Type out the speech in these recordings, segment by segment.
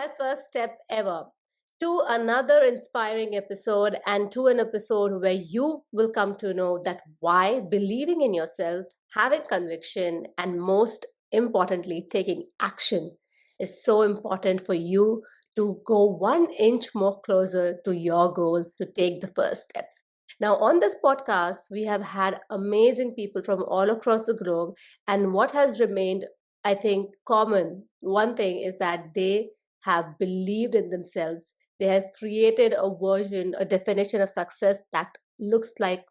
my first step ever, to another inspiring episode and to an episode where you will come to know that why believing in yourself, having conviction, and most importantly, taking action is so important for you to go 1 inch more closer to your goals to take the first steps. Now, on this podcast, we have had amazing people from all across the globe, and what has remained, I think, common one thing is that they have believed in themselves. They have created a version, a definition of success that looks like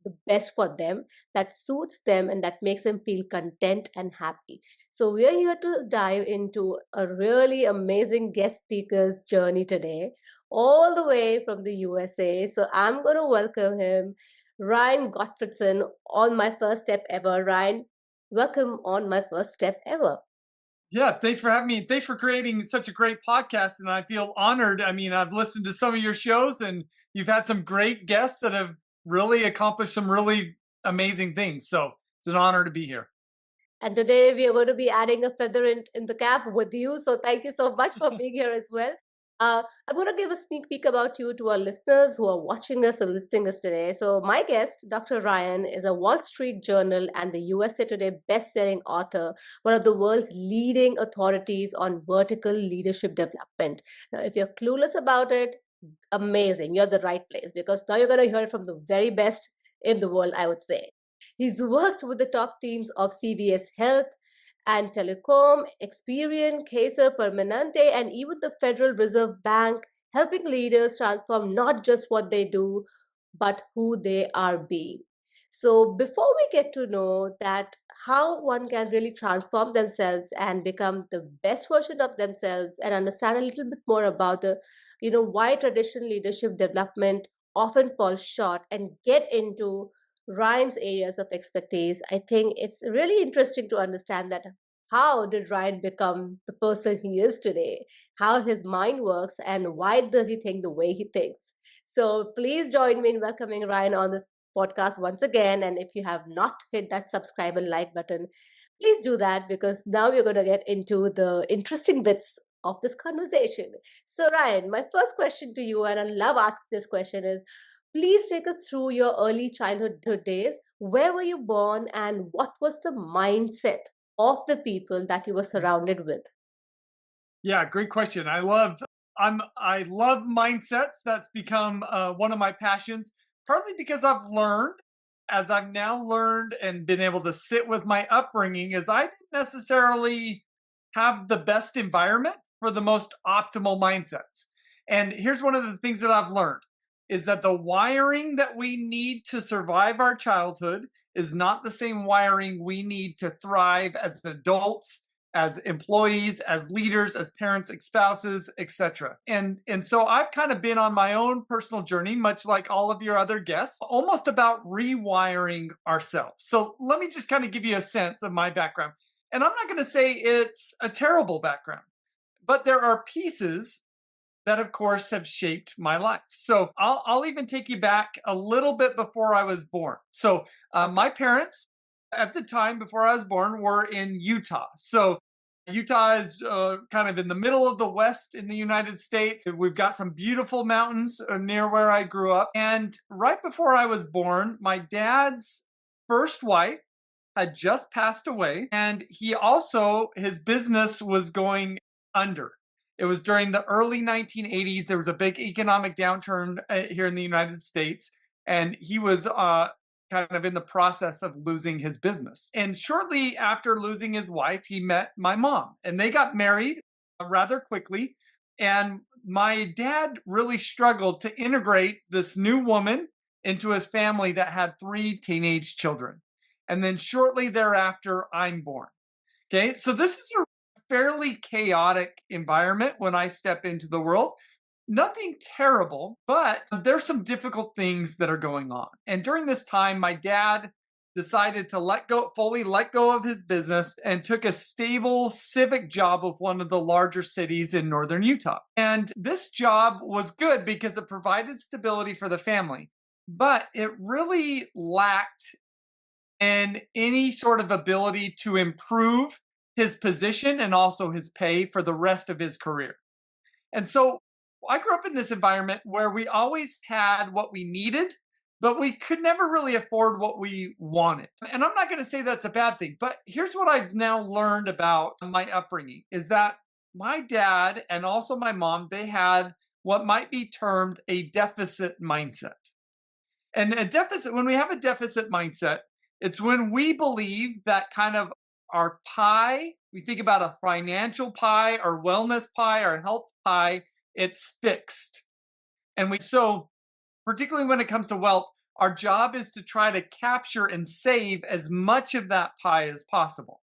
the best for them, that suits them, and that makes them feel content and happy. So, we are here to dive into a really amazing guest speaker's journey today, all the way from the USA. So, I'm going to welcome him, Ryan Gottfredson, on my first step ever. Ryan, welcome on my first step ever. Yeah, thanks for having me. Thanks for creating such a great podcast. And I feel honored. I mean, I've listened to some of your shows and you've had some great guests that have really accomplished some really amazing things. So it's an honor to be here. And today we are going to be adding a feather in the cap with you. So thank you so much for being here as well. I'm going to give a sneak peek about you to our listeners who are watching us and listening us today. So my guest, Dr. Ryan, is a Wall Street Journal and the USA Today best-selling author, one of the world's leading authorities on vertical leadership development. Now, if you're clueless about it, amazing. You're the right place because now you're going to hear it from the very best in the world, I would say. He's worked with the top teams of CVS Health and Telecom, Experian, Kaiser Permanente, and even the Federal Reserve Bank, helping leaders transform not just what they do, but who they are being. So, before we get to know that how one can really transform themselves and become the best version of themselves and understand a little bit more about the why traditional leadership development often falls short and get into Ryan's areas of expertise, I think it's really interesting to understand that how did Ryan become the person he is today, how his mind works, and why does he think the way he thinks. So please join me in welcoming Ryan on this podcast once again. And if you have not hit that subscribe and like button, please do that because now we're going to get into the interesting bits of this conversation. So, Ryan, my first question to you, and I love asking this question, is please take us through your early childhood days. Where were you born, and what was the mindset of the people that you were surrounded with? Yeah, great question. I love mindsets. That's become one of my passions, partly because I've learned, as I've now learned and been able to sit with my upbringing, is I didn't necessarily have the best environment for the most optimal mindsets. And here's one of the things that I've learned is that the wiring that we need to survive our childhood is not the same wiring we need to thrive as adults, as employees, as leaders, as parents, as spouses, etc. And so I've kind of been on my own personal journey, much like all of your other guests, almost about rewiring ourselves. So let me just kind of give you a sense of my background. And I'm not going to say it's a terrible background, but there are pieces that, of course, have shaped my life. So I'll even take you back a little bit before I was born. So my parents at the time before I was born were in Utah. So Utah is kind of in the middle of the West in the United States. We've got some beautiful mountains near where I grew up. And right before I was born, my dad's first wife had just passed away. And his business was going under. It was during the early 1980s. There was a big economic downturn here in the United States. And he was kind of in the process of losing his business. And shortly after losing his wife, he met my mom and they got married rather quickly. And my dad really struggled to integrate this new woman into his family that had 3 teenage children. And then shortly thereafter, I'm born. Okay, so this is a fairly chaotic environment when I step into the world. Nothing terrible, but there's some difficult things that are going on. And during this time, my dad decided to fully let go of his business and took a stable civic job with one of the larger cities in northern Utah. And this job was good because it provided stability for the family, but it really lacked in any sort of ability to improve his position and also his pay for the rest of his career. And so I grew up in this environment where we always had what we needed, but we could never really afford what we wanted. And I'm not going to say that's a bad thing, but here's what I've now learned about my upbringing is that my dad and also my mom, they had what might be termed a deficit mindset. And a deficit, when we have a deficit mindset, it's when we believe that kind of our pie, we think about a financial pie, our wellness pie, our health pie, it's fixed. And so particularly when it comes to wealth, our job is to try to capture and save as much of that pie as possible.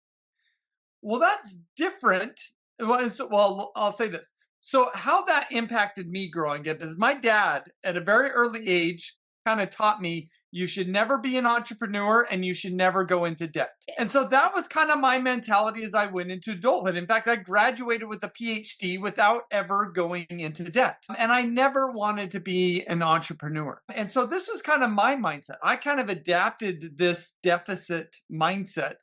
Well, that's different. Well, I'll say this. So, how that impacted me growing up is my dad, at a very early age, kind of taught me you should never be an entrepreneur and you should never go into debt. And so that was kind of my mentality as I went into adulthood. In fact, I graduated with a PhD without ever going into debt. And I never wanted to be an entrepreneur. And so this was kind of my mindset. I kind of adapted this deficit mindset,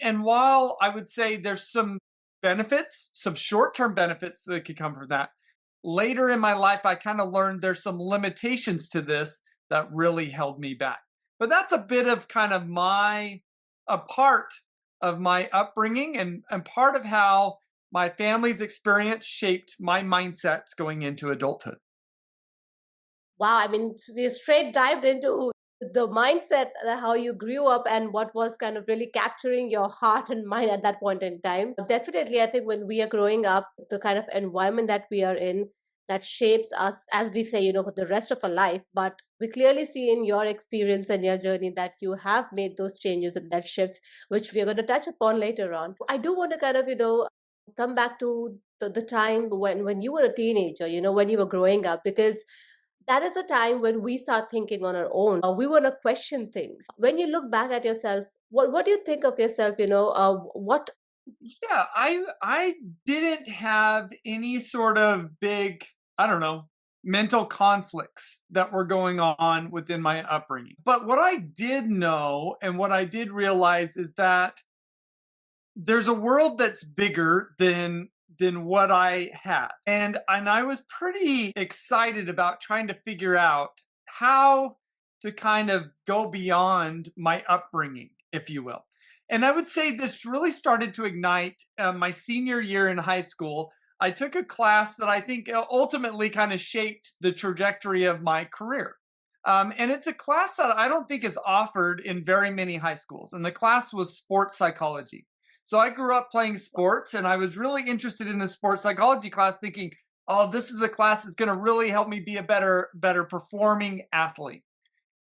and while I would say there's some benefits, some short term benefits that could come from that, later in my life, I kind of learned there's some limitations to this that really held me back. But that's a bit of kind of a part of my upbringing and part of how my family's experience shaped my mindsets going into adulthood. Wow, I mean, we straight dived into the mindset, how you grew up and what was kind of really capturing your heart and mind at that point in time. Definitely, I think when we are growing up, the kind of environment that we are in that shapes us, as we say, for the rest of our life. But we clearly see in your experience and your journey that you have made those changes and that shifts, which we are going to touch upon later on. I do want to kind of, come back to the time when you were a teenager, when you were growing up, because that is a time when we start thinking on our own. We want to question things. When you look back at yourself, what do you think of yourself? What? Yeah, I didn't have any sort of big, I don't know, mental conflicts that were going on within my upbringing. But what I did know and what I did realize is that there's a world that's bigger than what I had. And I was pretty excited about trying to figure out how to kind of go beyond my upbringing, if you will. And I would say this really started to ignite my senior year in high school. I took a class that I think ultimately kind of shaped the trajectory of my career. And it's a class that I don't think is offered in very many high schools. And the class was sports psychology. So I grew up playing sports and I was really interested in the sports psychology class thinking, oh, this is a class that's going to really help me be a better performing athlete.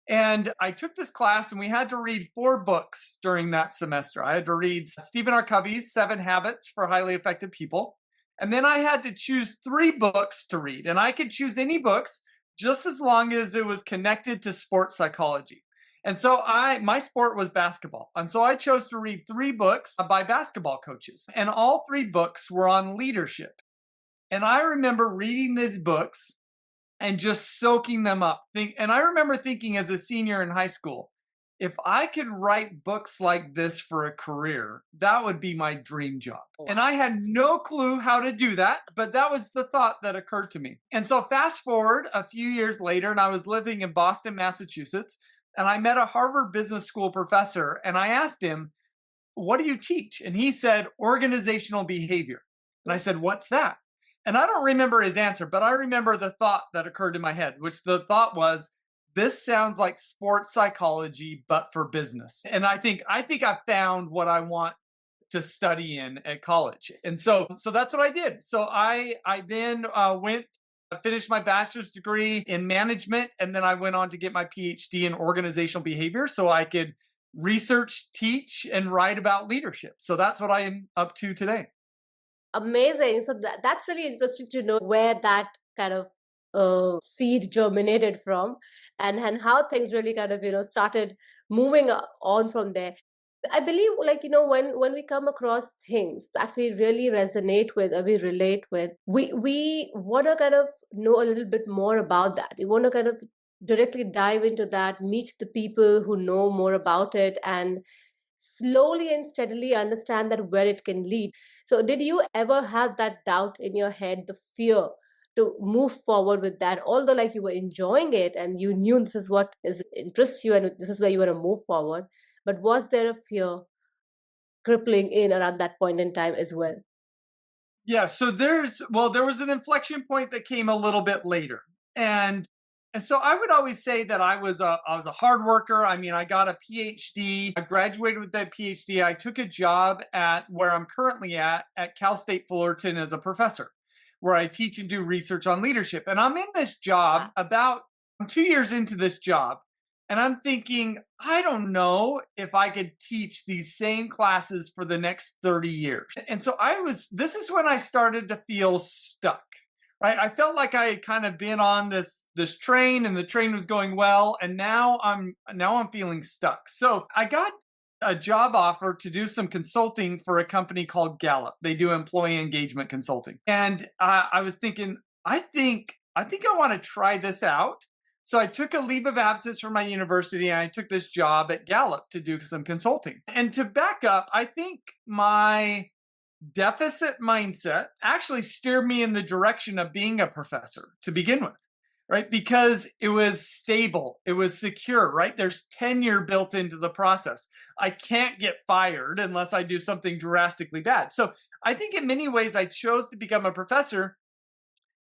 And I took this class and we had to read 4 books during that semester. I had to read Stephen R. Covey's 7 Habits for Highly Effective People. And then I had to choose 3 books to read. And I could choose any books just as long as it was connected to sports psychology. And so my sport was basketball. And so I chose to read 3 books by basketball coaches. And all 3 books were on leadership. And I remember reading these books and just soaking them up. And I remember thinking as a senior in high school, if I could write books like this for a career, that would be my dream job. And I had no clue how to do that, but that was the thought that occurred to me. And so fast forward a few years later, and I was living in Boston, Massachusetts, and I met a Harvard Business School professor, and I asked him, what do you teach? And he said, organizational behavior. And I said, what's that? And I don't remember his answer, but I remember the thought that occurred in my head, which the thought was, this sounds like sports psychology, but for business. And I found what I want to study in at college. And so that's what I did. So I then finished my bachelor's degree in management, and then I went on to get my PhD in organizational behavior so I could research, teach, and write about leadership. So that's what I am up to today. Amazing. So that's really interesting to know where that kind of seed germinated from, and how things really kind of started moving on from there. I believe, like, when we come across things that we really resonate with or we relate with, we want to kind of know a little bit more about that. We want to kind of directly dive into that, meet the people who know more about it, and slowly and steadily understand that where it can lead. So did you ever have that doubt in your head, the fear to move forward with that, although like you were enjoying it and you knew this is what is interests you and this is where you want to move forward, but was there a fear crippling in around that point in time as well? Yeah, so there was an inflection point that came a little bit later. And and so I would always say that I was a hard worker. I mean, I got a PhD. I graduated with that PhD. I took a job at where I'm currently at Cal State Fullerton as a professor, where I teach and do research on leadership. And I'm in this job about I'm 2 years into this job. And I'm thinking, I don't know if I could teach these same classes for the next 30 years. And so this is when I started to feel stuck, right? I felt like I had kind of been on this train and the train was going well. And now I'm feeling stuck. So I got a job offer to do some consulting for a company called Gallup. They do employee engagement consulting. And I was thinking, I think I want to try this out. So I took a leave of absence from my university and I took this job at Gallup to do some consulting. And to back up, I think my deficit mindset actually steered me in the direction of being a professor to begin with, right? Because it was stable, it was secure, right? There's tenure built into the process. I can't get fired unless I do something drastically bad. So I think in many ways I chose to become a professor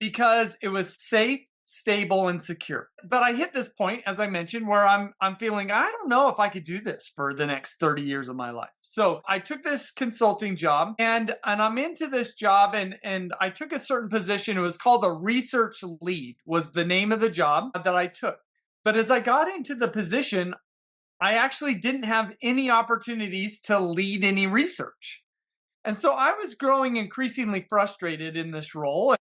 because it was safe, stable, and secure. But I hit this point, as I mentioned, where I'm feeling I don't know if I could do this for the next 30 years of my life. So I took this consulting job and I'm into this job and I took a certain position. It was called a research lead, was the name of the job that I took. But as I got into the position, I actually didn't have any opportunities to lead any research. And so I was growing increasingly frustrated in this role.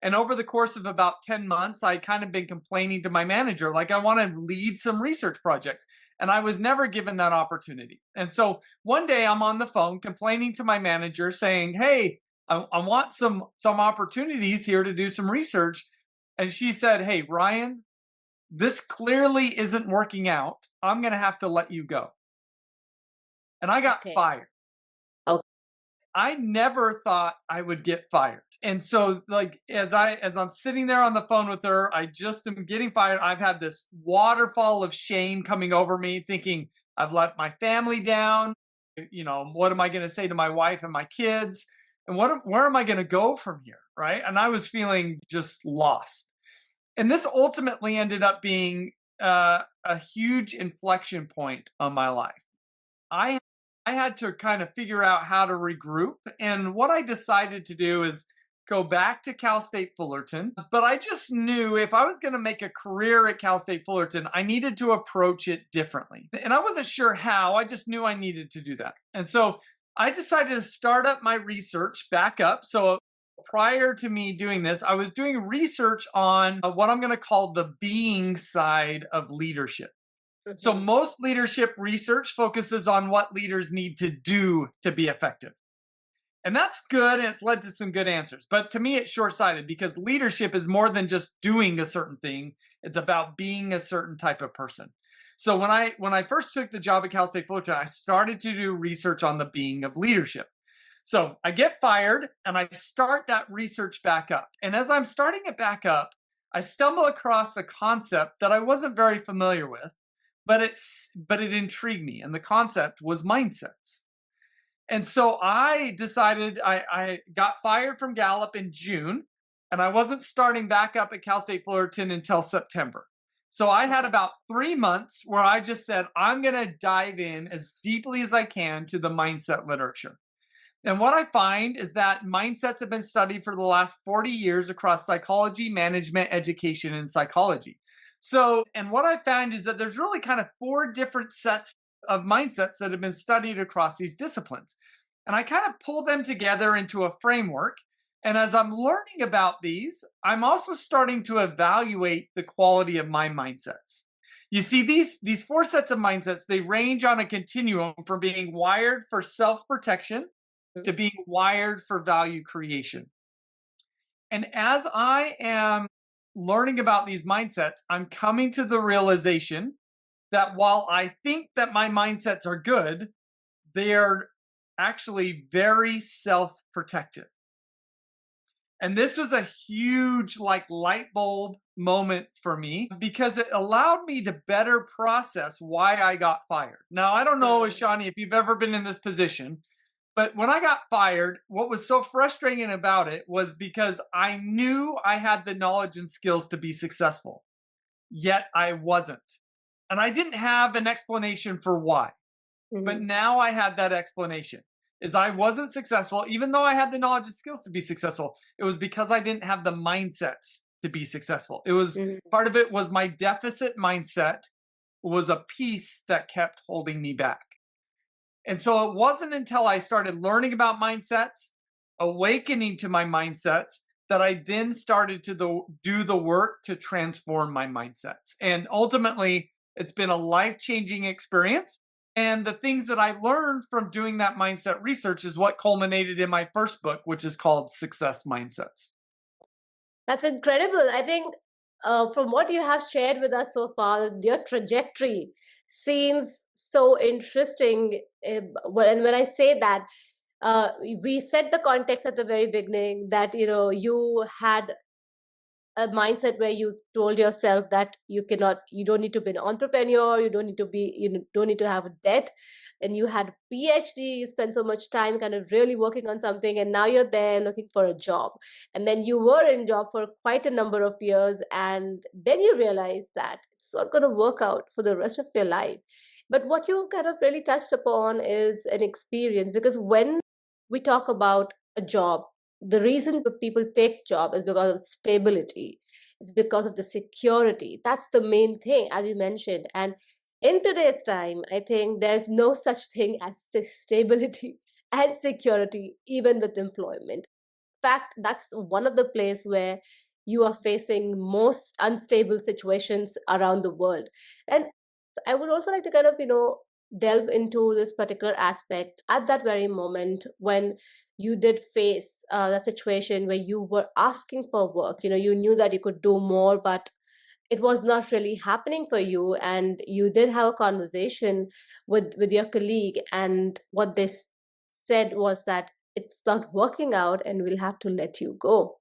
And over the course of about 10 months, I kind of been complaining to my manager, like, I want to lead some research projects. And I was never given that opportunity. And so one day I'm on the phone complaining to my manager saying, hey, I want some opportunities here to do some research. And she said, hey, Ryan, this clearly isn't working out. I'm going to have to let you go. And I got Okay. fired. I never thought I would get fired. And so like as I'm sitting there on the phone with her, I just am getting fired. I've had this waterfall of shame coming over me thinking I've let my family down. You know, what am I going to say to my wife and my kids? And where am I going to go from here, right? And I was feeling just lost. And this ultimately ended up being a huge inflection point on my life. I I had to kind of figure out how to regroup. And what I decided to do is go back to Cal State Fullerton. But I just knew if I was going to make a career at Cal State Fullerton, I needed to approach it differently. And I wasn't sure how, I just knew I needed to do that. And so I decided to start up my research back up. So prior to me doing this, I was doing research on what I'm going to call the being side of leadership. So Mhm. most leadership research focuses on what leaders need to do to be effective. And that's good and it's led to some good answers. But to me, it's short sighted because leadership is more than just doing a certain thing, it's about being a certain type of person. So when I first took the job at Cal State Fullerton, I started to do research on the being of leadership. So I get fired and I start that research back up. And as I'm starting it back up, I stumble across a concept that I wasn't very familiar with, but it intrigued me. And the concept was mindsets. And so I decided I got fired from Gallup in June, and I wasn't starting back up at Cal State Fullerton until September. So I had Okay. about 3 months where I just said, I'm going to dive in as deeply as I can to the mindset literature. And what I find is that mindsets have been studied for the last 40 years across psychology, management, education, and psychology. So, and what I found is that there's really kind of four different sets of mindsets that have been studied across these disciplines. And I kind of pull them together into a framework. And as I'm learning about these, I'm also starting to evaluate the quality of my mindsets. You see, these four sets of mindsets, they range on a continuum from being wired for self-protection to being wired for value creation. And as I am learning about these mindsets, I'm coming to the realization that while I think that my mindsets are good, they are actually very self protective. And this was a huge, like, light bulb moment for me because it allowed me to better process why I got fired. Now, I don't know, Mm, Ashani, if you've ever been in this position, but when I got fired, what was so frustrating about it was because I knew I had the knowledge and skills to be successful, yet I wasn't. And I didn't have an explanation for why. But mhm, now I had that explanation. Is I wasn't successful, even though I had the knowledge and skills to be successful. It was because I didn't have the mindsets to be successful. It was mhm. part of it was my deficit mindset was a piece that kept holding me back. And so it wasn't until I started learning about mindsets, awakening to my mindsets, that I then started to do the work to transform my mindsets. And ultimately, it's been a life changing experience. And the things that I learned from doing that mindset research is what culminated in my first book, which is called Success Mindsets. That's incredible. I think from what you have shared with us so far, your trajectory seems so interesting. And when I say that, we set the context at the very beginning that you had a mindset where you told yourself that you don't need to be an entrepreneur, you don't need to have a debt, and you had a PhD, you spent so much time kind of really working on something, and now you're there looking for a job. And then you were in job for quite a number of years, and then you realize that it's not going to work out for the rest of your life. But what you kind of really touched upon is an experience, because when we talk about a job, the reason people take job is because of stability. It's because of the security. That's the main thing, as you mentioned. And in today's time, I think there's no such thing as stability and security, even with employment. In fact, that's one of the place where you are facing most unstable situations around the world. And I would also like to kind of, delve into this particular aspect at that very moment when you did face that situation where you were asking for work. You knew that you could do more, but it was not really happening for you. And you did have a conversation with your colleague, and what they said was that it's not working out and we'll have to let you go.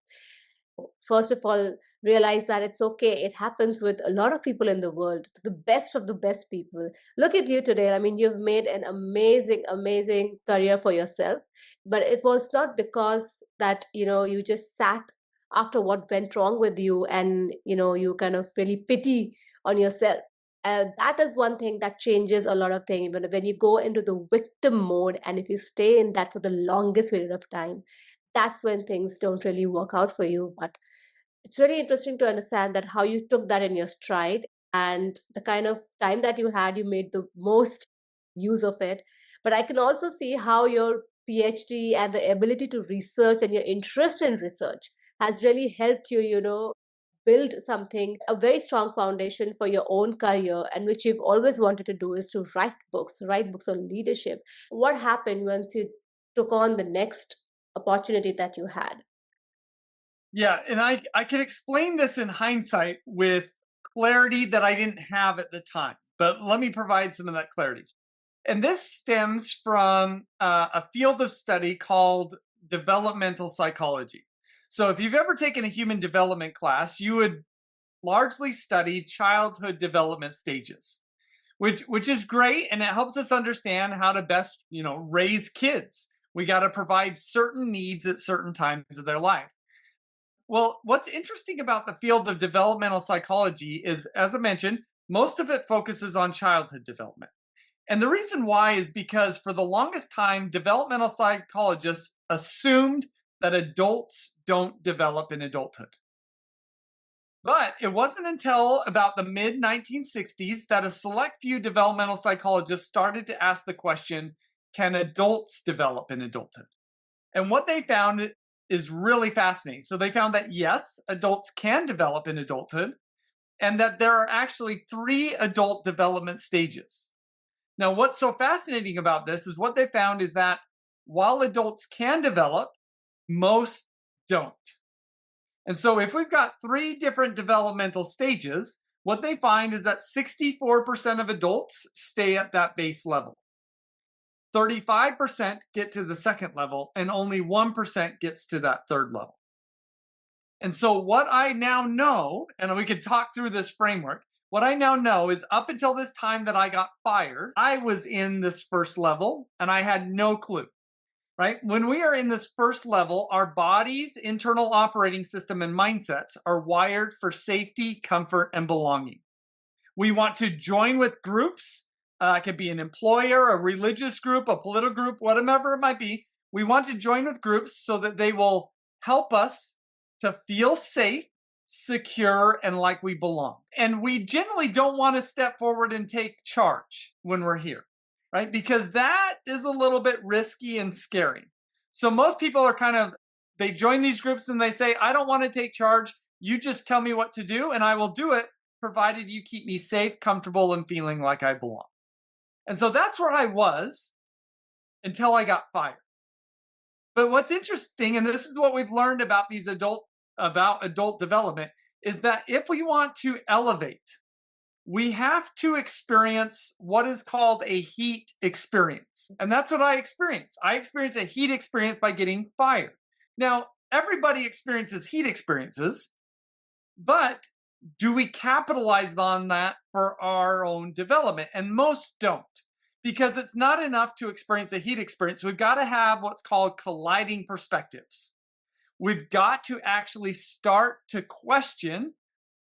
First of all, realize that it's okay. It happens with a lot of people in the world, the best of the best people. Look at you today. I mean, you've made an amazing, amazing career for yourself. But it was not because that, you just sat after what went wrong with you, and, you kind of really pity on yourself. That is one thing that changes a lot of things. When you go into the victim mode, and if you stay in that for the longest period of time, that's when things don't really work out for you. But it's really interesting to understand that how you took that in your stride, and the kind of time that you had, you made the most use of it. But I can also see how your PhD and the ability to research and your interest in research has really helped you, build something, a very strong foundation for your own career, and which you've always wanted to do is to write books on leadership. What happened once you took on the next opportunity that you had? Yeah, and I can explain this in hindsight with clarity that I didn't have at the time. But let me provide some of that clarity. And this stems from a field of study called developmental psychology. So if you've ever taken a human development class, you would largely study childhood development stages, which is great, and it helps us understand how to best, raise kids. We got to provide certain needs at certain times of their life. Well, what's interesting about the field of developmental psychology is, as I mentioned, most of it focuses on childhood development. And the reason why is because for the longest time, developmental psychologists assumed that adults don't develop in adulthood. But it wasn't until about the mid 1960s that a select few developmental psychologists started to ask the question, can adults develop in adulthood? And what they found is really fascinating. So they found that yes, adults can develop in adulthood, and that there are actually three adult development stages. Now, what's so fascinating about this is what they found is that while adults can develop, most don't. And so, if we've got three different developmental stages, what they find is that 64% of adults stay at that base level. 35% get to the second level, and only 1% gets to that third level. And so, what I now know, and we could talk through this framework, what I now know is up until this time that I got fired, I was in this first level and I had no clue, right? When we are in this first level, our body's internal operating system and mindsets are wired for safety, comfort, and belonging. We want to join with groups. It could be an employer, a religious group, a political group, whatever it might be. We want to join with groups so that they will help us to feel safe, secure, and like we belong. And we generally don't want to step forward and take charge when we're here, right? Because that is a little bit risky and scary. So most people are they join these groups and they say, I don't want to take charge. You just tell me what to do and I will do it, provided you keep me safe, comfortable, and feeling like I belong. And so that's where I was until I got fired. But what's interesting, and this is what we've learned about adult development, is that if we want to elevate, we have to experience what is called a heat experience. And that's what I experienced. I experienced a heat experience by getting fired. Now, everybody experiences heat experiences, but do we capitalize on that for our own development? And most don't, because it's not enough to experience a heat experience. We've got to have what's called colliding perspectives. We've got to actually start to question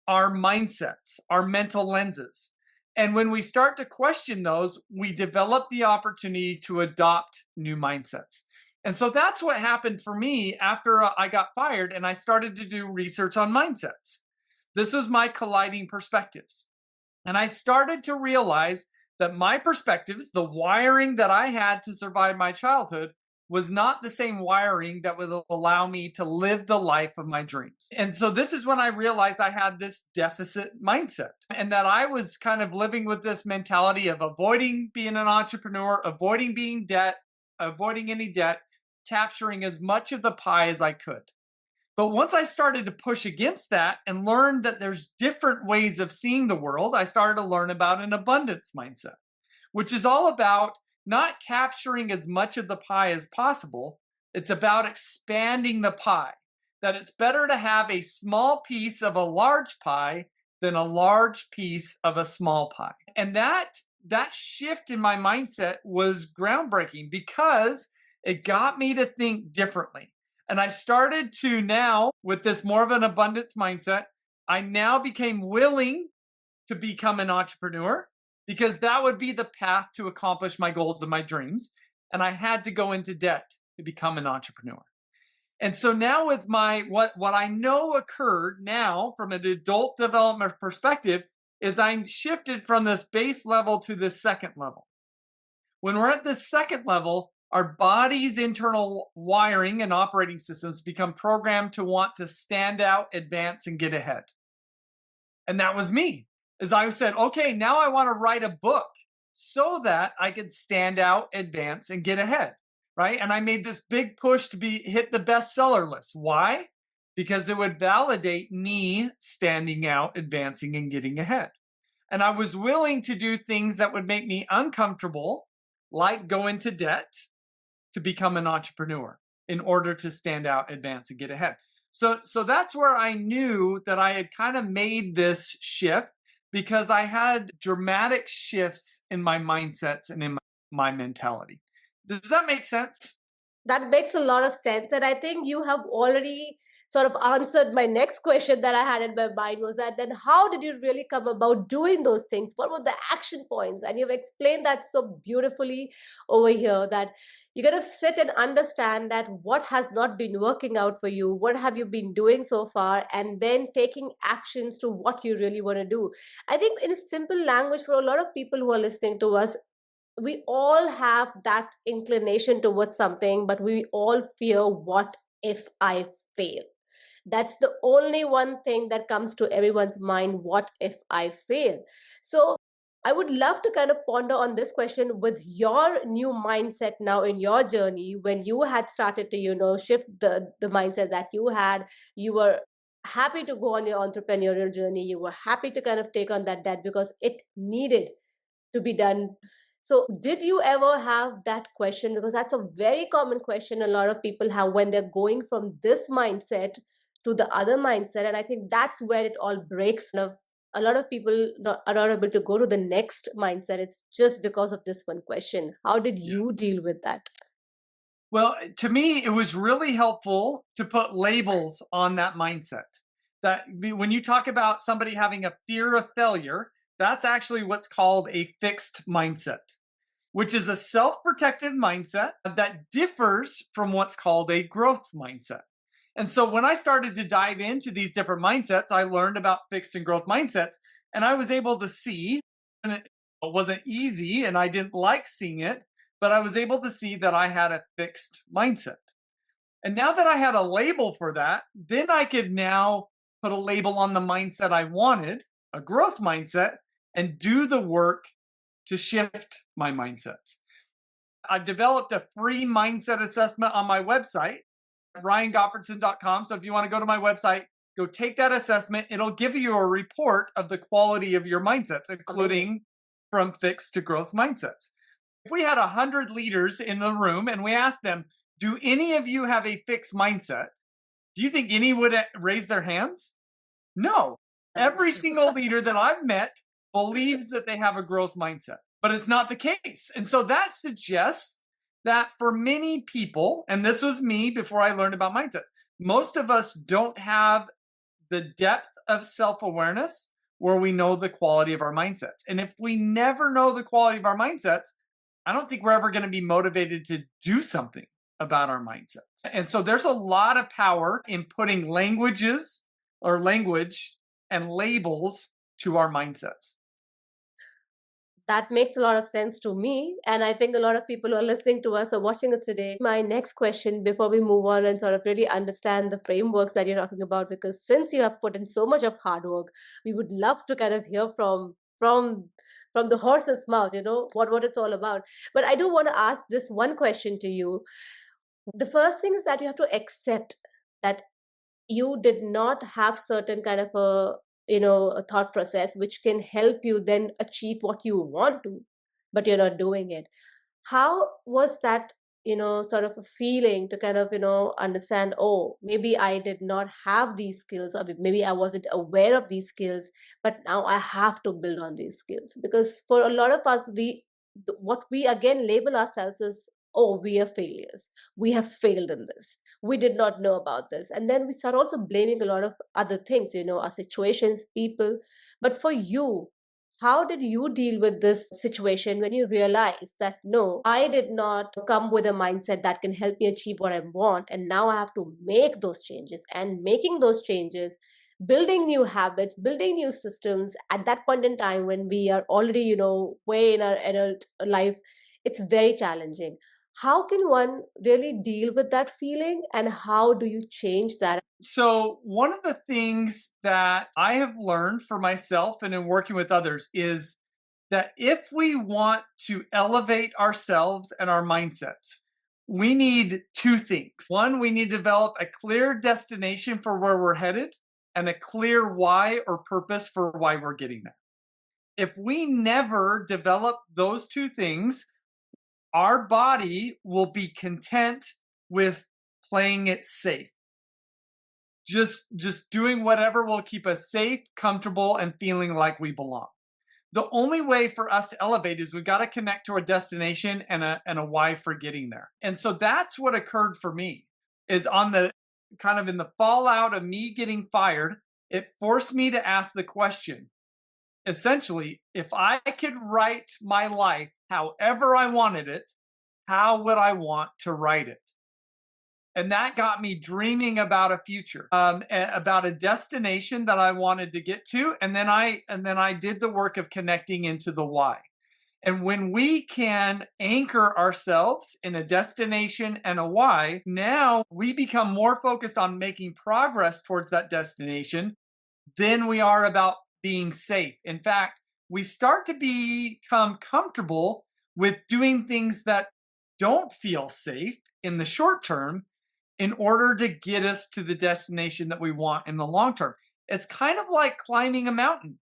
our mindsets, our mental lenses. And when we start to question those, we develop the opportunity to adopt new mindsets. And so that's what happened for me after I got fired and I started to do research on mindsets. This was my colliding perspectives. And I started to realize that my perspectives, the wiring that I had to survive my childhood, was not the same wiring that would allow me to live the life of my dreams. And so this is when I realized I had this deficit mindset and that I was kind of living with this mentality of avoiding being an entrepreneur, avoiding any debt, capturing as much of the pie as I could. But once I started to push against that and learned that there's different ways of seeing the world, I started to learn about an abundance mindset, which is all about not capturing as much of the pie as possible. It's about expanding the pie. That it's better to have a small piece of a large pie than a large piece of a small pie. And that shift in my mindset was groundbreaking because it got me to think differently. And I started to now, with this more of an abundance mindset, I now became willing to become an entrepreneur because that would be the path to accomplish my goals and my dreams. And I had to go into debt to become an entrepreneur. And so now with what I know occurred now from an adult development perspective is I shifted from this base level to this second level. When we're at this second level, our body's internal wiring and operating systems become programmed to want to stand out, advance, and get ahead. And that was me. As I said, okay, now I want to write a book so that I could stand out, advance, and get ahead. Right. And I made this big push to hit the bestseller list. Why? Because it would validate me standing out, advancing, and getting ahead. And I was willing to do things that would make me uncomfortable, like go into debt to become an entrepreneur in order to stand out, advance, and get ahead. So that's where I knew that I had kind of made this shift because I had dramatic shifts in my mindsets and in my mentality. Does that make sense? That makes a lot of sense. And I think you have already sort of answered my next question that I had in my mind was that then how did you really come about doing those things? What were the action points? And you've explained that so beautifully over here that you got to sit and understand that what has not been working out for you, what have you been doing so far, and then taking actions to what you really want to do. I think in simple language for a lot of people who are listening to us, we all have that inclination towards something, but we all fear what if I fail? That's the only one thing that comes to everyone's mind. What if I fail? So I would love to kind of ponder on this question with your new mindset now in your journey when you had started to, shift the mindset that you had. You were happy to go on your entrepreneurial journey. You were happy to kind of take on that debt because it needed to be done. So, did you ever have that question? Because that's a very common question a lot of people have when they're going from this mindset to the other mindset. And I think that's where it all breaks. Of a lot of people are not able to go to the next mindset. It's just because of this one question. How did you deal with that? Well, to me, it was really helpful to put labels on that mindset. When you talk about somebody having a fear of failure, that's actually what's called a fixed mindset, which is a self protective mindset that differs from what's called a growth mindset. And so when I started to dive into these different mindsets, I learned about fixed and growth mindsets, and I was able to see, and it wasn't easy, and I didn't like seeing it, but I was able to see that I had a fixed mindset. And now that I had a label for that, then I could now put a label on the mindset I wanted, a growth mindset, and do the work to shift my mindsets. I've developed a free mindset assessment on my website, ryangottfredson.com. So if you want to go to my website, go take that assessment. It'll give you a report of the quality of your mindsets, Amazing. including from fixed to growth mindsets. If we had 100 leaders in the room and we asked them, do any of you have a fixed mindset? Do you think any would raise their hands? No. Every single leader that I've met believes that they have a growth mindset, but it's not the case. And so that suggests that for many people, and this was me before I learned about mindsets, most of us don't have the depth of self awareness where we know the quality of our mindsets. And if we never know the quality of our mindsets, I don't think we're ever going to be motivated to do something about our mindsets. And so there's a lot of power in putting language and labels to our mindsets. That makes a lot of sense to me. And I think a lot of people who are listening to us or watching us today. My next question before we move on and sort of really understand the frameworks that you're talking about, because since you have put in so much of hard work, we would love to kind of hear from the horse's mouth, what it's all about. But I do want to ask this one question to you. The first thing is that you have to accept that you did not have certain kind of a thought process which can help you then achieve what you want to, but you're not doing it. How was that, sort of a feeling to kind of understand, oh, maybe I did not have these skills, or maybe I wasn't aware of these skills, but now I have to build on these skills? Because for a lot of us, what we again label ourselves as, oh, we are failures, we have failed in this, we did not know about this, and then we start also blaming a lot of other things, our situations, people. But for you, how did you deal with this situation when you realized that no, I did not come with a mindset that can help me achieve what I want, and now I have to make those changes, and making those changes, building new habits, building new systems at that point in time when we are already, way in our adult life, it's very challenging. How can one really deal with that feeling, and how do you change that? So, one of the things that I have learned for myself and in working with others is that if we want to elevate ourselves and our mindsets, we need two things. One, we need to develop a clear destination for where we're headed and a clear why or purpose for why we're getting there. If we never develop those two things, our body will be content with playing it safe. Just doing whatever will keep us safe, comfortable, and feeling like we belong. The only way for us to elevate is we've got to connect to a destination and a why for getting there. And so that's what occurred for me, is on the kind of in the fallout of me getting fired, it forced me to ask the question, essentially, if I could write my life however I wanted it, how would I want to write it? And that got me dreaming about a future, about a destination that I wanted to get to, and then I did the work of connecting into the why. And when we can anchor ourselves in a destination and a why, now we become more focused on making progress towards that destination than we are about being safe. In fact, we start to become comfortable with doing things that don't feel safe in the short term in order to get us to the destination that we want in the long term. It's kind of like climbing a mountain,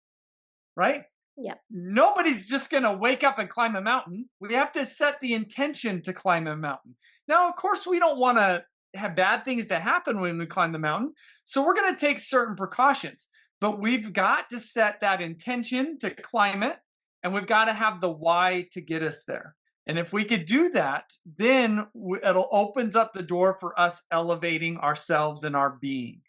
right? Yeah. Nobody's just going to wake up and climb a mountain. We have to set the intention to climb a mountain. Now, of course, we don't want to have bad things to happen when we climb the mountain. So we're going to take certain precautions, but we've got to set that intention to climb it, and we've got to have the why to get us there. And if we could do that, then it'll opens up the door for us elevating ourselves and our being.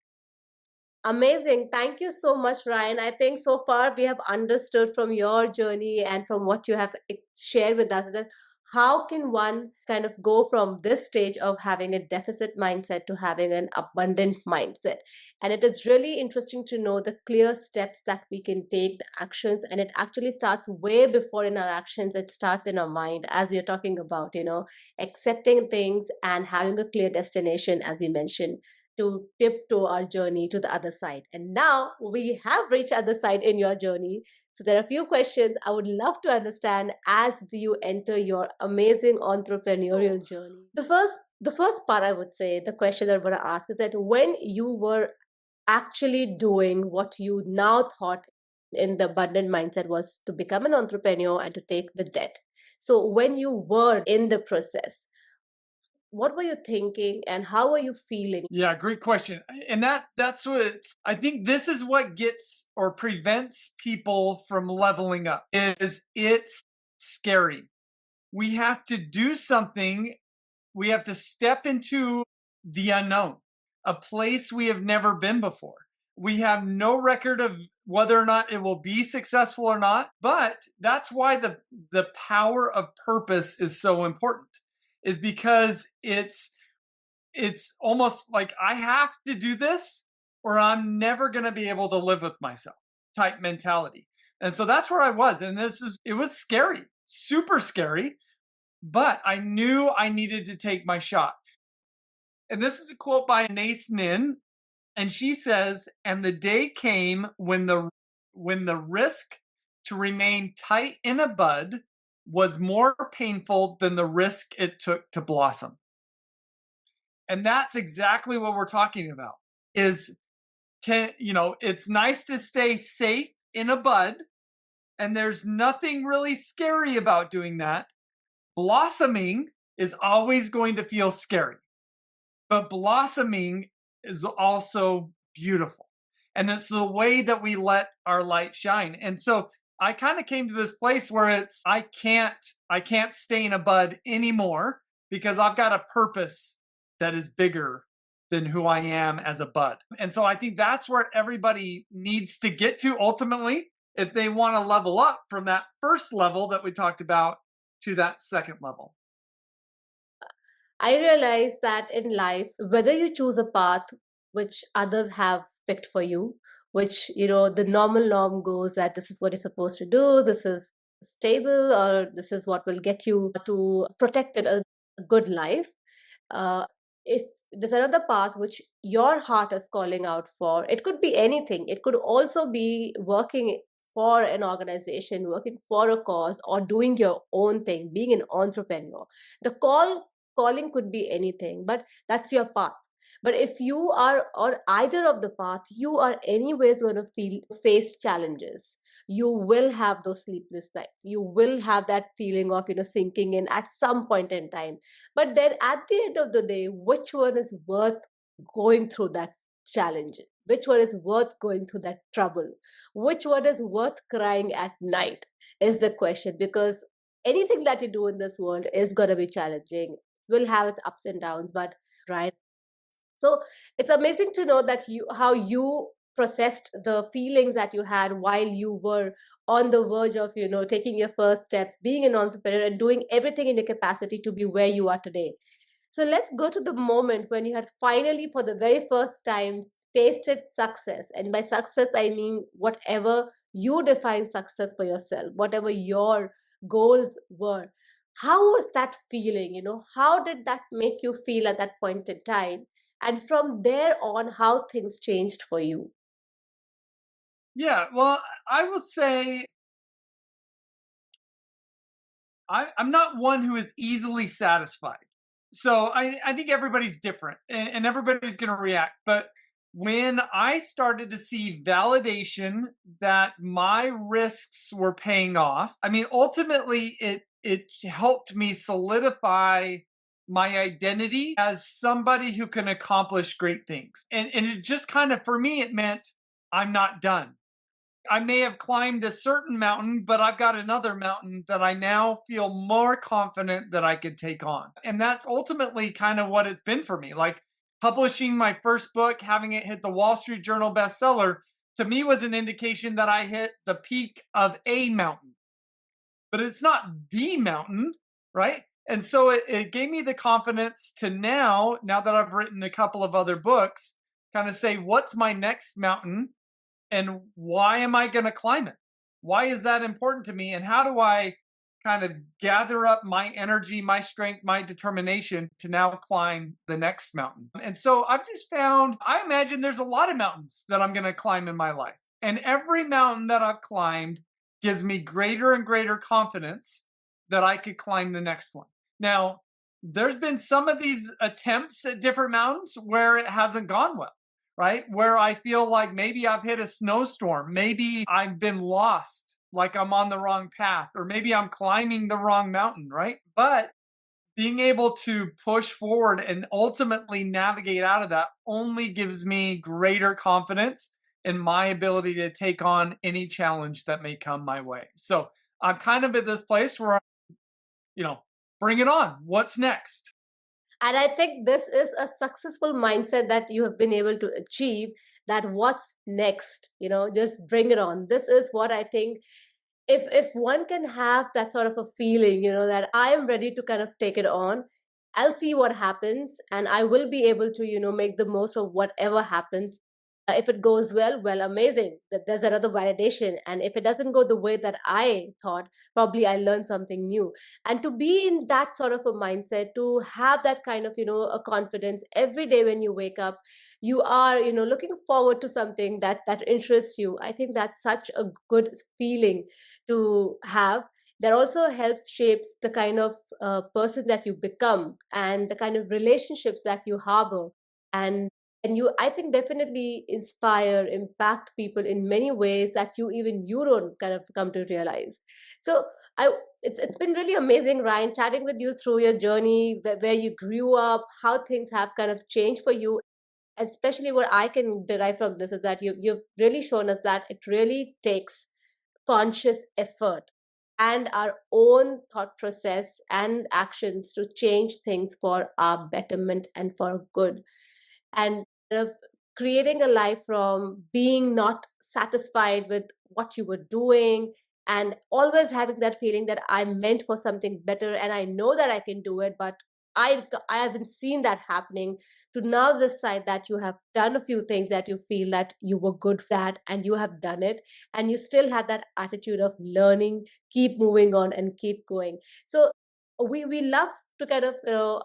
Amazing. Thank you so much, Ryan. I think so far we have understood from your journey and from what you have shared with us that how can one kind of go from this stage of having a deficit mindset to having an abundant mindset. And it is really interesting to know the clear steps that we can take, the actions, and it actually starts way before in our actions. It starts in our mind, as you're talking about, accepting things and having a clear destination, as you mentioned, to tiptoe our journey to the other side. And now we have reached other side in your journey. So there are a few questions I would love to understand as you enter your amazing entrepreneurial journey. The first part I would say, the question that I want to ask is that when you were actually doing what you now thought in the abundant mindset was to become an entrepreneur and to take the debt. So when you were in the process, what were you thinking and how were you feeling? Yeah, great question. And that's what I think this is what gets or prevents people from leveling up is it's scary. We have to do something. We have to step into the unknown, a place we have never been before. We have no record of whether or not it will be successful or not, but that's why the power of purpose is so important. Is because it's almost like I have to do this or I'm never going to be able to live with myself type mentality. And so that's where I was. And it was scary, super scary, but I knew I needed to take my shot. And this is a quote by Nace Nin. And she says, and the day came when the risk to remain tight in a bud was more painful than the risk it took to blossom. And that's exactly what we're talking about is it's nice to stay safe in a bud, and there's nothing really scary about doing that. Blossoming is always going to feel scary, but blossoming is also beautiful, and it's the way that we let our light shine. And so I kind of came to this place where it's I can't stay in a bud anymore because I've got a purpose that is bigger than who I am as a bud. And so I think that's where everybody needs to get to ultimately if they want to level up from that first level that we talked about to that second level. I realized that in life, whether you choose a path which others have picked for you, which, the normal norm goes that this is what you're supposed to do, this is stable, or this is what will get you to protected a good life. Uh, if there's another path which your heart is calling out for, it could be anything. It could also be working for an organization, working for a cause, or doing your own thing, being an entrepreneur. The calling could be anything, but that's your path. But if you are on either of the path, you are anyways going to face challenges. You will have those sleepless nights. You will have that feeling of sinking in at some point in time. But then at the end of the day, which one is worth going through that challenge? Which one is worth going through that trouble? Which one is worth crying at night is the question, because anything that you do in this world is going to be challenging. It will have its ups and downs, but right. So it's amazing to know that how you processed the feelings that you had while you were on the verge of taking your first steps, being an entrepreneur and doing everything in your capacity to be where you are today. So let's go to the moment when you had finally, for the very first time, tasted success. And by success, I mean whatever you define success for yourself, whatever your goals were. How was that feeling? How did that make you feel at that point in time? And from there on, how things changed for you? Yeah, well, I will say I'm not one who is easily satisfied. So I think everybody's different and everybody's going to react. But when I started to see validation that my risks were paying off, I mean, ultimately it helped me solidify my identity as somebody who can accomplish great things. And it just kind of, for me, it meant I'm not done. I may have climbed a certain mountain, but I've got another mountain that I now feel more confident that I could take on. And that's ultimately kind of what it's been for me. Like publishing my first book, having it hit the Wall Street Journal bestseller, to me was an indication that I hit the peak of a mountain, but it's not the mountain, right? And so it gave me the confidence to now that I've written a couple of other books, kind of say, what's my next mountain? And why am I going to climb it? Why is that important to me? And how do I kind of gather up my energy, my strength, my determination to now climb the next mountain? And so I've just found, I imagine there's a lot of mountains that I'm going to climb in my life. And every mountain that I've climbed gives me greater and greater confidence that I could climb the next one. Now, there's been some of these attempts at different mountains where it hasn't gone well, right? Where I feel like maybe I've hit a snowstorm, maybe I've been lost, like I'm on the wrong path, or maybe I'm climbing the wrong mountain, right? But being able to push forward and ultimately navigate out of that only gives me greater confidence in my ability to take on any challenge that may come my way. So I'm kind of at this place where, you know, bring it on. What's next? And I think this is a successful mindset that you have been able to achieve, that what's next, just bring it on. This is what I think, if one can have that sort of a feeling, that I am ready to kind of take it on, I'll see what happens, and I will be able to, make the most of whatever happens. If it goes well, well, amazing. That there's another validation. And if it doesn't go the way that I thought, probably I learned something new. And to be in that sort of a mindset, to have that kind of, a confidence every day when you wake up, you are, looking forward to something that interests you. I think that's such a good feeling to have. That also helps shapes the kind of person that you become, and the kind of relationships that you harbor. And and you, I think, definitely inspire, impact people in many ways that you don't kind of come to realize. So I it's been really amazing, Ryan, chatting with you through your journey, where you grew up, how things have kind of changed for you. Especially what I can derive from this is that you've really shown us that it really takes conscious effort and our own thought process and actions to change things for our betterment and for good. And kind of creating a life from being not satisfied with what you were doing, and always having that feeling that I'm meant for something better and I know that I can do it, but I haven't seen that happening. To now this side, that you have done a few things that you feel that you were good at and you have done it, and you still have that attitude of learning, keep moving on and keep going. So we love to kind of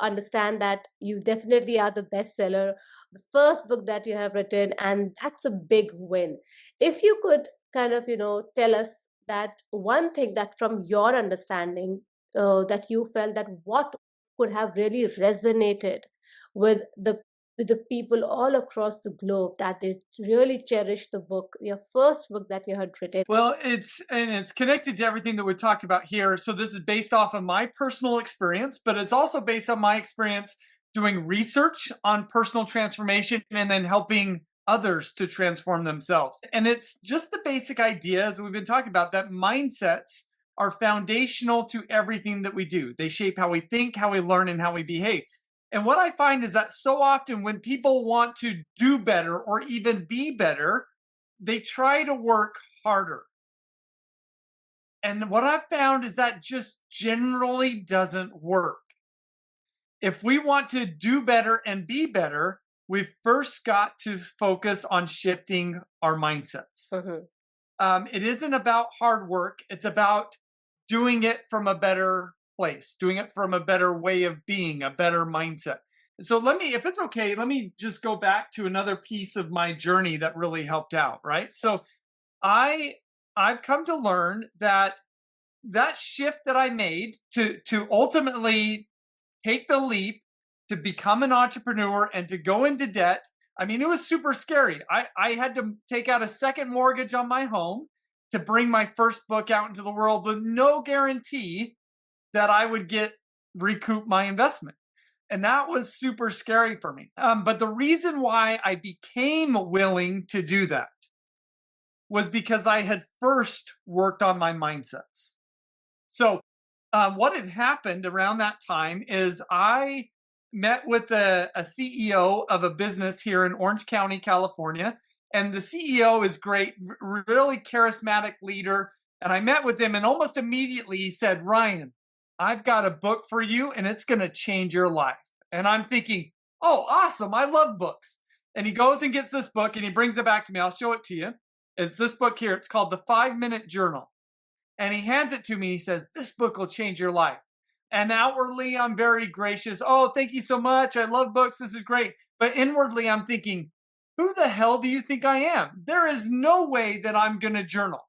understand that you definitely are the bestseller, the first book that you have written, and that's a big win. If you could kind of tell us that one thing that from your understanding, that you felt that what could have really resonated with the people all across the globe, that they really cherish the book, your first book that you had written. Well, it's connected to everything that we talked about here. So this is based off of my personal experience, but it's also based on my experience doing research on personal transformation and then helping others to transform themselves. And it's just the basic idea, as we've been talking about, that mindsets are foundational to everything that we do. They shape how we think, how we learn, and how we behave. And what I find is that so often when people want to do better or even be better, they try to work harder. And what I've found is that just generally doesn't work. If we want to do better and be better, we've first got to focus on shifting our mindsets. Mhm. It isn't about hard work, it's about doing it from a better place, doing it from a better way of being, a better mindset. So let me, if it's okay, let me just go back to another piece of my journey that really helped out, right? So I I've come to learn that that shift that I made to ultimately take the leap to become an entrepreneur and to go into debt. I mean, it was super scary. I had to take out a second mortgage on my home to bring my first book out into the world with no guarantee that I would get recoup my investment. And that was super scary for me. But the reason why I became willing to do that was because I had first worked on my mindsets. So, what had happened around that time is I met with a CEO of a business here in Orange County, California. And the CEO is great, really charismatic leader. And I met with him, and almost immediately he said, Ryan, I've got a book for you, and it's going to change your life. And I'm thinking, oh, awesome. I love books. And he goes and gets this book and he brings it back to me. I'll show it to you. It's this book here. It's called The 5 Minute Journal. And he hands it to me. He says, this book will change your life. And outwardly, I'm very gracious. Oh, thank you so much. I love books. This is great. But inwardly, I'm thinking, who the hell do you think I am? There is no way that I'm going to journal.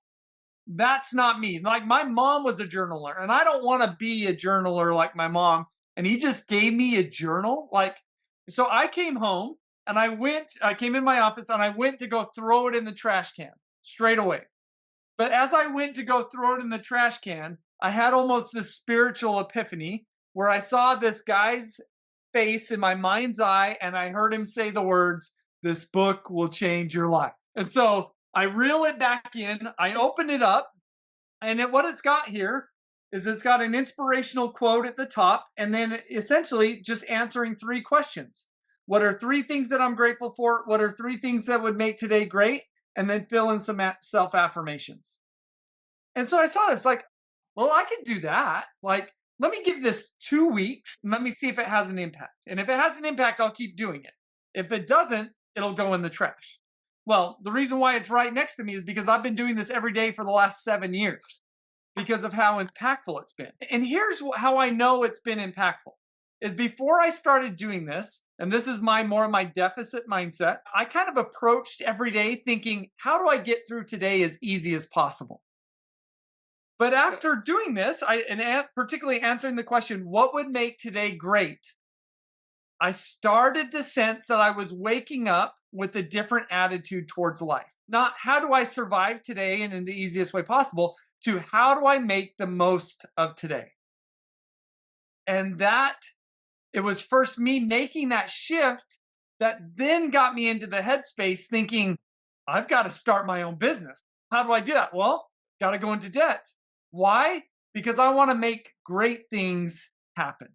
That's not me. Like my mom was a journaler, and I don't want to be a journaler like my mom. And he just gave me a journal. So I came home and I came in my office and I went to go throw it in the trash can straight away. But as I went to go throw it in the trash can, I had almost this spiritual epiphany where I saw this guy's face in my mind's eye and I heard him say the words, this book will change your life. And so I reel it back in, I open it up, and what it's got here is it's got an inspirational quote at the top, and then essentially just answering three questions. What are three things that I'm grateful for? What are three things that would make today great? And then fill in some self affirmations. And so I saw this like, well, I can do that. Like, let me give this 2 weeks and let me see if it has an impact. And if it has an impact, I'll keep doing it. If it doesn't, it'll go in the trash. Well, the reason why it's right next to me is because I've been doing this every day for the last 7 years because of how impactful it's been. And here's how I know it's been impactful is before I started doing this, and this is my deficit mindset, I kind of approached every day thinking, how do I get through today as easy as possible? But after doing this, particularly answering the question, what would make today great? I started to sense that I was waking up with a different attitude towards life. Not how do I survive today and in the easiest way possible, to how do I make the most of today? And it was first me making that shift that then got me into the headspace thinking, I've got to start my own business. How do I do that? Well, got to go into debt. Why? Because I want to make great things happen.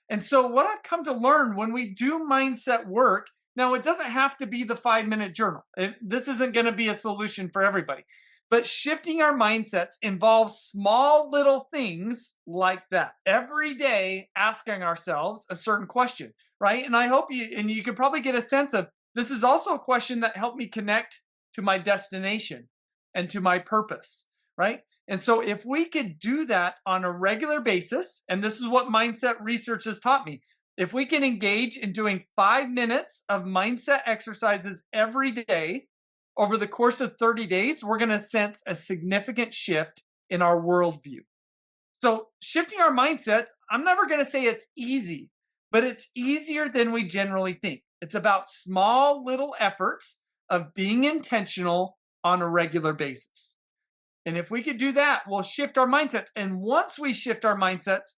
And so, what I've come to learn when we do mindset work, now it doesn't have to be the 5 minute journal. This isn't going to be a solution for everybody. But shifting our mindsets involves small little things like that. Every day, asking ourselves a certain question, right? And I hope you can probably get a sense of this is also a question that helped me connect to my destination and to my purpose, right? And so if we could do that on a regular basis, and this is what mindset research has taught me, if we can engage in doing 5 minutes of mindset exercises every day over the course of 30 days, we're going to sense a significant shift in our worldview. So shifting our mindsets, I'm never going to say it's easy, but it's easier than we generally think. It's about small little efforts of being intentional on a regular basis. And if we could do that, we'll shift our mindsets. And once we shift our mindsets,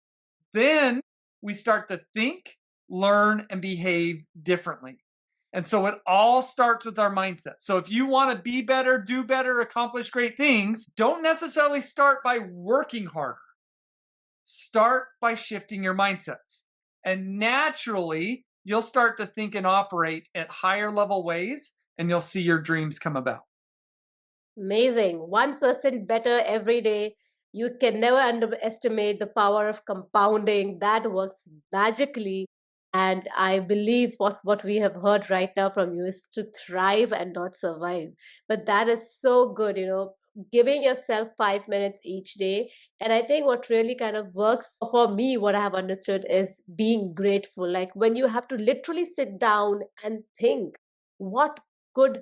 then we start to think, learn, and behave differently. And so it all starts with our mindset. So if you want to be better, do better, accomplish great things, don't necessarily start by working harder. Start by shifting your mindsets. And naturally, you'll start to think and operate at higher level ways, and you'll see your dreams come about. Amazing. 1% better every day. You can never underestimate the power of compounding. That works magically. And I believe what we have heard right now from you is to thrive and not survive. But that is so good, giving yourself 5 minutes each day. And I think what really kind of works for me, what I have understood is being grateful. Like when you have to literally sit down and think, what good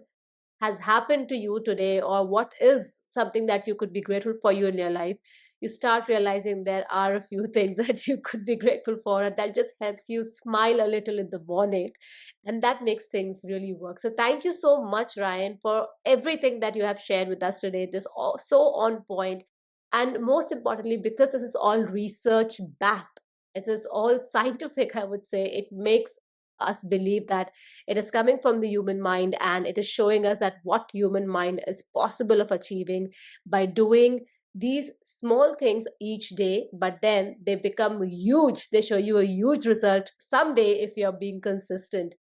has happened to you today, or what is something that you could be grateful for you in your life, you start realizing there are a few things that you could be grateful for, and that just helps you smile a little in the morning, and that makes things really work. So thank you so much, Ryan, for everything that you have shared with us today. This all so on point, and most importantly, because this is all research backed, It's all scientific, I would say. It makes us believe that it is coming from the human mind, and it is showing us that what human mind is possible of achieving by doing these small things each day, but then they become huge. They show you a huge result someday if you're being consistent.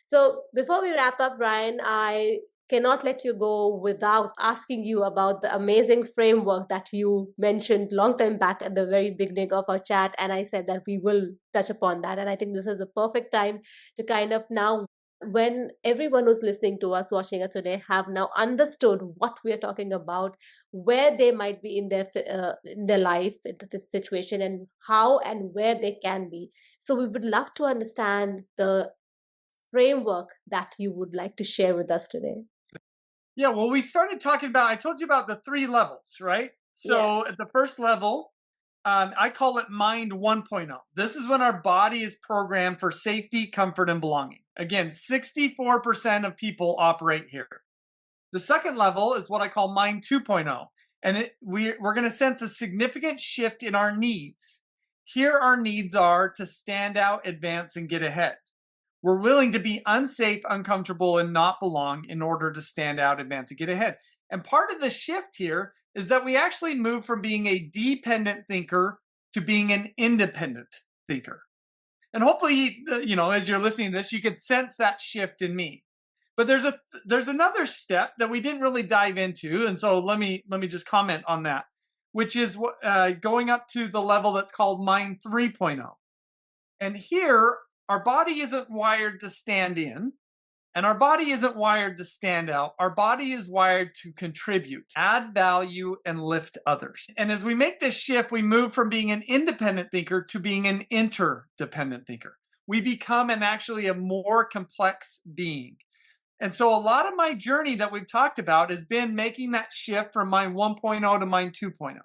So before we wrap up, Ryan, I cannot let you go without asking you about the amazing framework that you mentioned long time back at the very beginning of our chat. And I said that we will touch upon that. And I think this is the perfect time to kind of now, when everyone who's listening to us, watching us today, have now understood what we are talking about, where they might be in their life, in the situation, and how and where they can be. So we would love to understand the framework that you would like to share with us today. Yeah, well, we started talking about, I told you about the three levels, right? Yes. So at the first level, I call it Mind 1.0. This is when our body is programmed for safety, comfort, and belonging. Again, 64% of people operate here. The second level is what I call Mind 2.0. And we're going to sense a significant shift in our needs. Here, our needs are to stand out, advance, and get ahead. We're willing to be unsafe, uncomfortable, and not belong in order to stand out, advance, and get ahead. And part of the shift here is that we actually move from being a dependent thinker to being an independent thinker. And hopefully, as you're listening to this, you could sense that shift in me. But there's another step that we didn't really dive into, and so let me just comment on that, which is going up to the level that's called Mind 3.0. And here, our body isn't wired to stand in, and our body isn't wired to stand out. Our body is wired to contribute, add value, and lift others. And as we make this shift, we move from being an independent thinker to being an interdependent thinker. We become actually a more complex being. And so a lot of my journey that we've talked about has been making that shift from Mind 1.0 to Mind 2.0.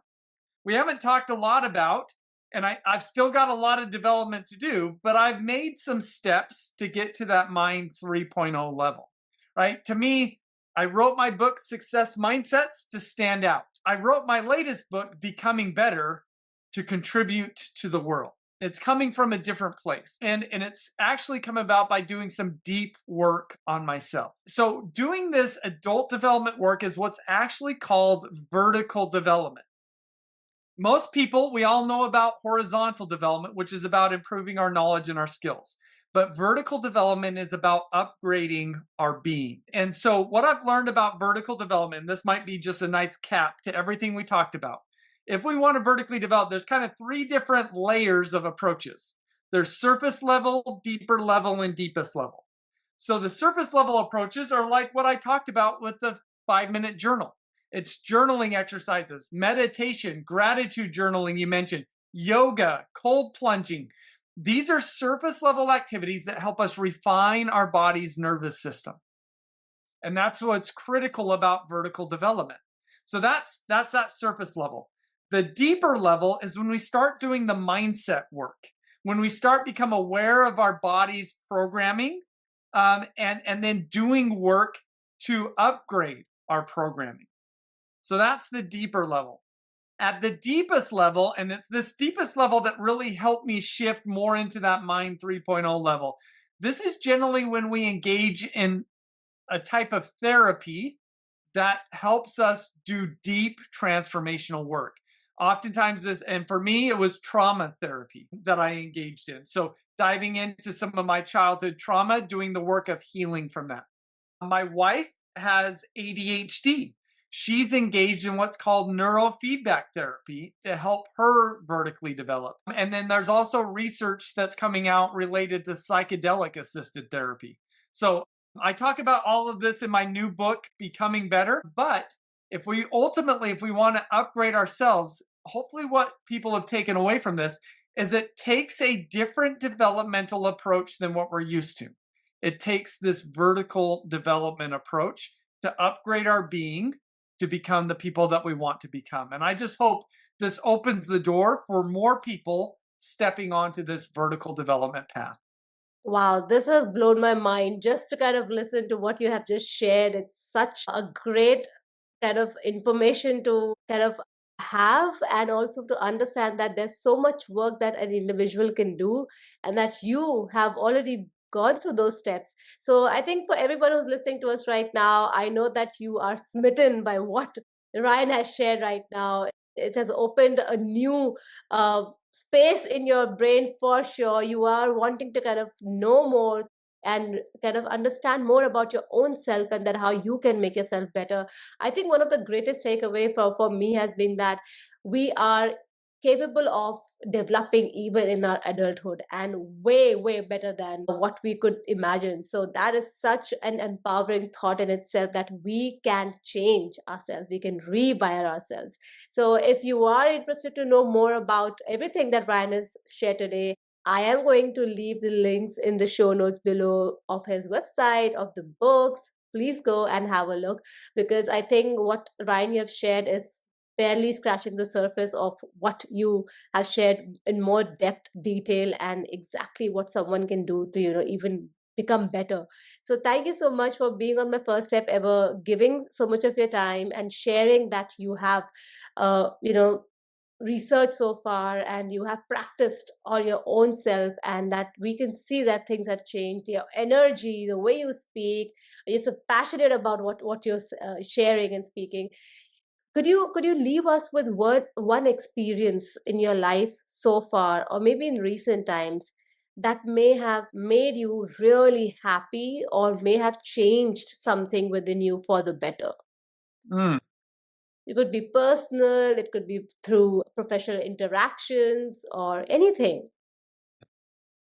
We haven't talked a lot about, and I've still got a lot of development to do, but I've made some steps to get to that Mind 3.0 level, right? To me, I wrote my book, Success Mindsets, to stand out. I wrote my latest book, Becoming Better, to contribute to the world. It's coming from a different place. And it's actually come about by doing some deep work on myself. So doing this adult development work is what's actually called vertical development. Most people, we all know about horizontal development, which is about improving our knowledge and our skills. But vertical development is about upgrading our being. And so, what I've learned about vertical development, and this might be just a nice cap to everything we talked about. If we want to vertically develop, there's kind of three different layers of approaches. There's surface level, deeper level, and deepest level. So the surface level approaches are like what I talked about with the 5-minute journal. It's journaling exercises, meditation, gratitude journaling, you mentioned, yoga, cold plunging. These are surface level activities that help us refine our body's nervous system. And that's what's critical about vertical development. So that's that surface level. The deeper level is when we start doing the mindset work, when we start become aware of our body's programming, and then doing work to upgrade our programming. So that's the deeper level. At the deepest level, and it's this deepest level that really helped me shift more into that Mind 3.0 level. This is generally when we engage in a type of therapy that helps us do deep transformational work. Oftentimes, and for me, it was trauma therapy that I engaged in. So, diving into some of my childhood trauma, doing the work of healing from that. My wife has ADHD. She's engaged in what's called neurofeedback therapy to help her vertically develop. And then there's also research that's coming out related to psychedelic assisted therapy. So I talk about all of this in my new book, Becoming Better. But if we want to upgrade ourselves, hopefully what people have taken away from this is it takes a different developmental approach than what we're used to. It takes this vertical development approach to upgrade our being to become the people that we want to become. And I just hope this opens the door for more people stepping onto this vertical development path. Wow, this has blown my mind just to kind of listen to what you have just shared. It's such a great kind of information to kind of have, and also to understand that there's so much work that an individual can do, and that you have already gone through those steps. So I think for everyone who's listening to us right now, I know that you are smitten by what Ryan has shared right now. It has opened a new space in your brain for sure. You are wanting to kind of know more and kind of understand more about your own self, and that how you can make yourself better. I think one of the greatest takeaway for me has been that we are capable of developing even in our adulthood, and way, way better than what we could imagine. So that is such an empowering thought in itself, that we can change ourselves, we can rewire ourselves. So if you are interested to know more about everything that Ryan has shared today, I am going to leave the links in the show notes below of his website, of the books. Please go and have a look, because I think what Ryan you have shared is barely scratching the surface of what you have shared in more depth, detail, and exactly what someone can do to, even become better. So thank you so much for being on my first step ever, giving so much of your time and sharing that you have, research so far, and you have practiced on your own self, and that we can see that things have changed, your energy, the way you speak, you're so passionate about what you're sharing and speaking. Could you leave us with one experience in your life so far, or maybe in recent times, that may have made you really happy, or may have changed something within you for the better? Mm. It could be personal, it could be through professional interactions, or anything.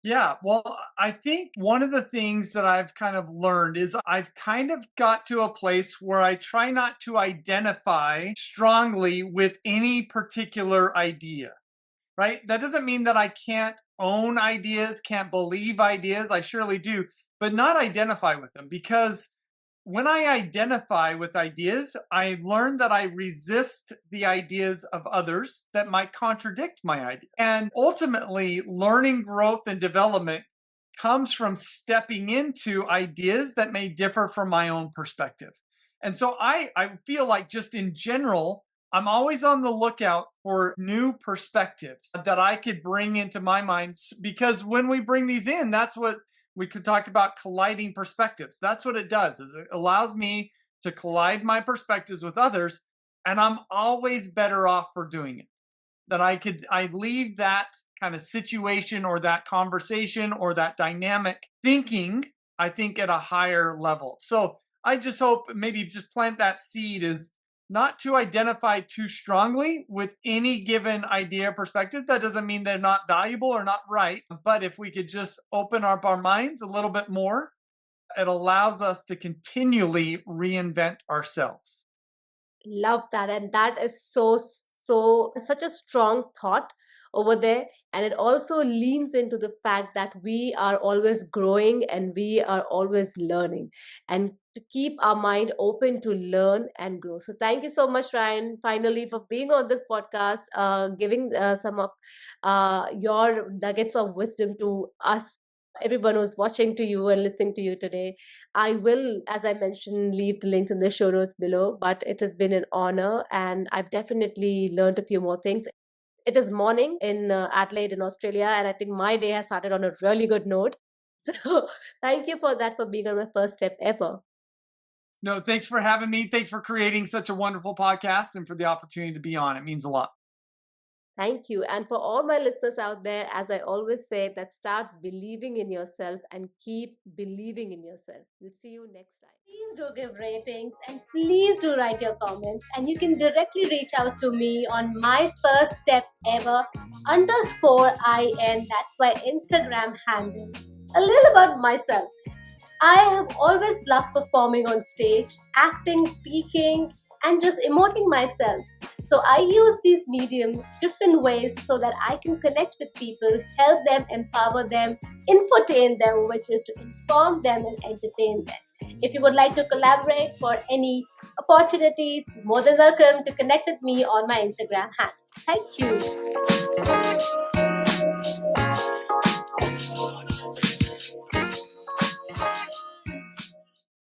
Yeah, well, I think one of the things that I've kind of learned is I've kind of got to a place where I try not to identify strongly with any particular idea, right? That doesn't mean that I can't own ideas, can't believe ideas. I surely do, but not identify with them, because when I identify with ideas, I learn that I resist the ideas of others that might contradict my idea. And ultimately, learning growth and development comes from stepping into ideas that may differ from my own perspective. And so I feel like, just in general, I'm always on the lookout for new perspectives that I could bring into my mind, because when we bring these in, that's what we could talk about, colliding perspectives. That's what it does, is it allows me to collide my perspectives with others, and I'm always better off for doing it. That I leave that kind of situation or that conversation or that dynamic thinking, I think, at a higher level. So I just hope, maybe just plant that seed, is not to identify too strongly with any given idea or perspective. That doesn't mean they're not valuable or not right, but if we could just open up our minds a little bit more, it allows us to continually reinvent ourselves. Love that. And that is so such a strong thought over there. And it also leans into the fact that we are always growing, and we are always learning, and to keep our mind open to learn and grow. So thank you so much, Ryan, finally, for being on this podcast, giving some of your nuggets of wisdom to us, everyone who's watching to you and listening to you today. I will, as I mentioned, leave the links in the show notes below, but it has been an honor, and I've definitely learned a few more things. It is morning in Adelaide, in Australia, and I think my day has started on a really good note. So thank you for that, for being on my first step ever. No, thanks for having me. Thanks for creating such a wonderful podcast and for the opportunity to be on. It means a lot. Thank you. And for all my listeners out there, as I always say, that start believing in yourself and keep believing in yourself. We'll see you next time. Please do give ratings, and please do write your comments. And you can directly reach out to me on my first step ever _IN. That's my Instagram handle. A little about myself. I have always loved performing on stage, acting, speaking, and just emoting myself. So I use these mediums different ways so that I can connect with people, help them, empower them, infotain them, which is to inform them and entertain them. If you would like to collaborate for any opportunities, more than welcome to connect with me on my Instagram handle. Thank you.